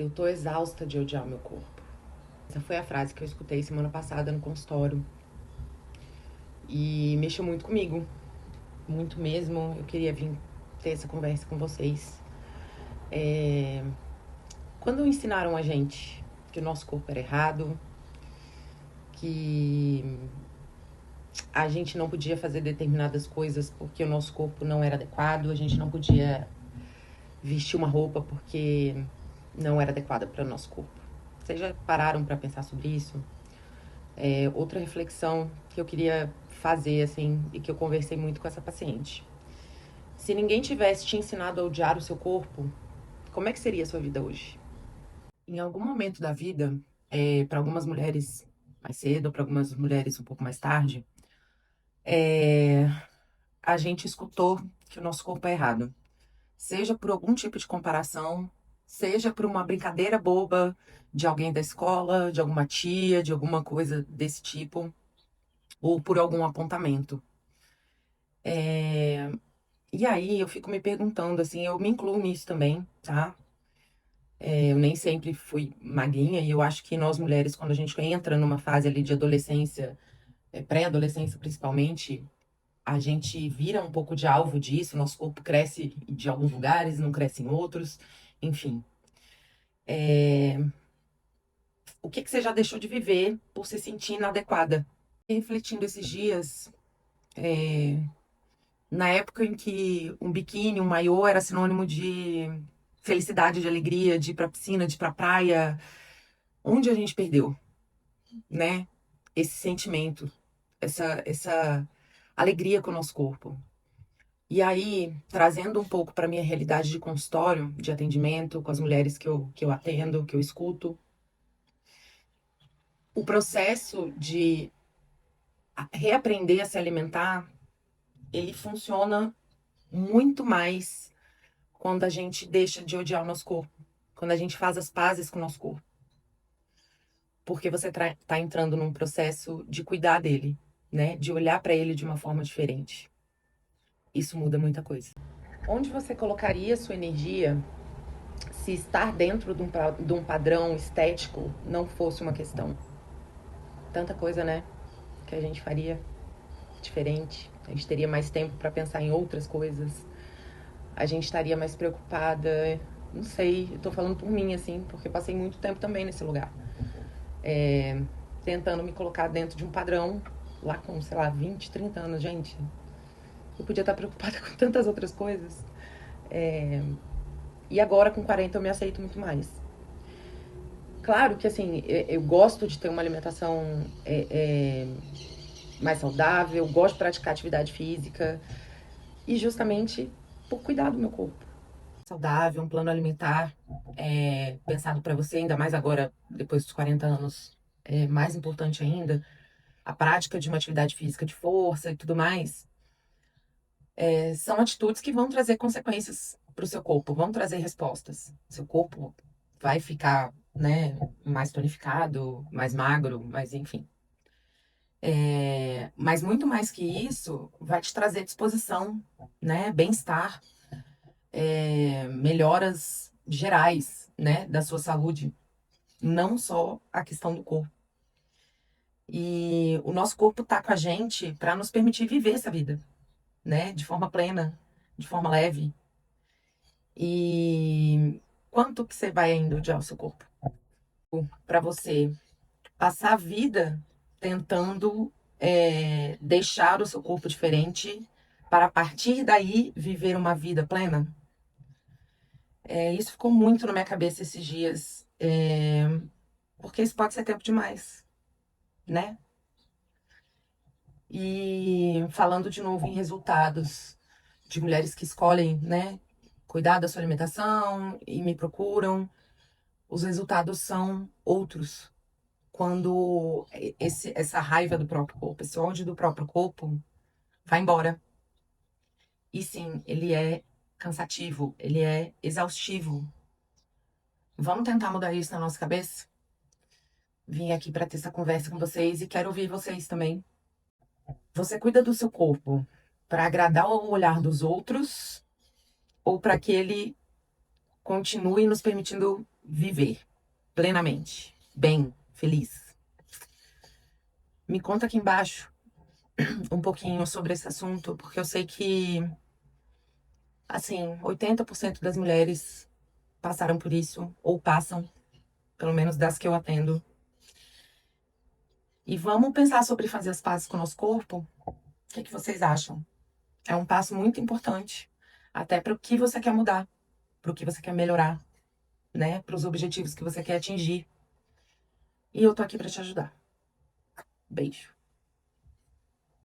Eu tô exausta de odiar o meu corpo. Essa foi a frase que eu escutei semana passada no consultório. E mexeu muito comigo. Muito mesmo. Eu queria vir ter essa conversa com vocês. Quando ensinaram a gente que o nosso corpo era errado, que a gente não podia fazer determinadas coisas porque o nosso corpo não era adequado, a gente não podia vestir uma roupa porque não era adequada para o nosso corpo. Vocês já pararam para pensar sobre isso? Outra reflexão que eu queria fazer, assim, e que eu conversei muito com essa paciente. Se ninguém tivesse te ensinado a odiar o seu corpo, como é que seria a sua vida hoje? Em algum momento da vida, para algumas mulheres mais cedo, para algumas mulheres um pouco mais tarde, a gente escutou que o nosso corpo é errado. Seja por algum tipo de comparação, seja por uma brincadeira boba de alguém da escola, de alguma tia, de alguma coisa desse tipo, ou por algum apontamento. E aí eu fico me perguntando, assim, eu me incluo nisso também, tá? Eu nem sempre fui magrinha e eu acho que nós mulheres, quando a gente entra numa fase ali de adolescência, pré-adolescência principalmente, a gente vira um pouco de alvo disso, nosso corpo cresce de alguns lugares, não cresce em outros, enfim. O que que você já deixou de viver por se sentir inadequada? Refletindo esses dias, na época em que um biquíni, um maiô era sinônimo de felicidade, de alegria, de ir pra piscina, de ir pra praia, onde a gente perdeu, né? Esse sentimento, essa alegria com o nosso corpo. E aí, trazendo um pouco para minha realidade de consultório, de atendimento com as mulheres que eu atendo, que eu escuto, o processo de reaprender a se alimentar, ele funciona muito mais quando a gente deixa de odiar o nosso corpo, quando a gente faz as pazes com o nosso corpo. Porque você tá entrando num processo de cuidar dele, né? De olhar para ele de uma forma diferente. Isso muda muita coisa. Onde você colocaria sua energia se estar dentro de um padrão estético não fosse uma questão? Tanta coisa, né? Que a gente faria diferente. A gente teria mais tempo para pensar em outras coisas. A gente estaria mais preocupada. Não sei, eu tô falando por mim, assim, porque eu passei muito tempo também nesse lugar. Tentando me colocar dentro de um padrão, lá com, sei lá, 20, 30 anos, gente. Eu podia estar preocupada com tantas outras coisas. E agora, com 40, eu me aceito muito mais. Claro que, assim, eu gosto de ter uma alimentação mais saudável, eu gosto de praticar atividade física. E justamente por cuidar do meu corpo. Saudável, um plano alimentar pensado para você, ainda mais agora, depois dos 40 anos, é mais importante ainda, a prática de uma atividade física de força e tudo mais, são atitudes que vão trazer consequências para o seu corpo, vão trazer respostas. Seu corpo vai ficar, né, mais tonificado, mais magro, mas enfim. Mas muito mais que isso, vai te trazer disposição, né, bem-estar, melhoras gerais, né, da sua saúde, não só a questão do corpo. E o nosso corpo tá com a gente para nos permitir viver essa vida, né, de forma plena, de forma leve. E quanto que você vai ainda odiar o seu corpo? Para você passar a vida tentando deixar o seu corpo diferente para a partir daí viver uma vida plena? Isso ficou muito na minha cabeça esses dias, porque isso pode ser tempo demais, né? E falando de novo em resultados de mulheres que escolhem, né, cuidar da sua alimentação e me procuram, os resultados são outros. Quando essa raiva do próprio corpo, esse ódio do próprio corpo vai embora. E sim, ele é cansativo, ele é exaustivo. Vamos tentar mudar isso na nossa cabeça? Vim aqui para ter essa conversa com vocês e quero ouvir vocês também. Você cuida do seu corpo para agradar o olhar dos outros ou para que ele continue nos permitindo viver plenamente, bem, feliz. Me conta aqui embaixo um pouquinho sobre esse assunto, porque eu sei que, assim, 80% das mulheres passaram por isso, ou passam, pelo menos das que eu atendo. E vamos pensar sobre fazer as pazes com o nosso corpo? O que vocês acham? É um passo muito importante, até para o que você quer mudar, para o que você quer melhorar, né? Para os objetivos que você quer atingir. E eu tô aqui para te ajudar. Beijo.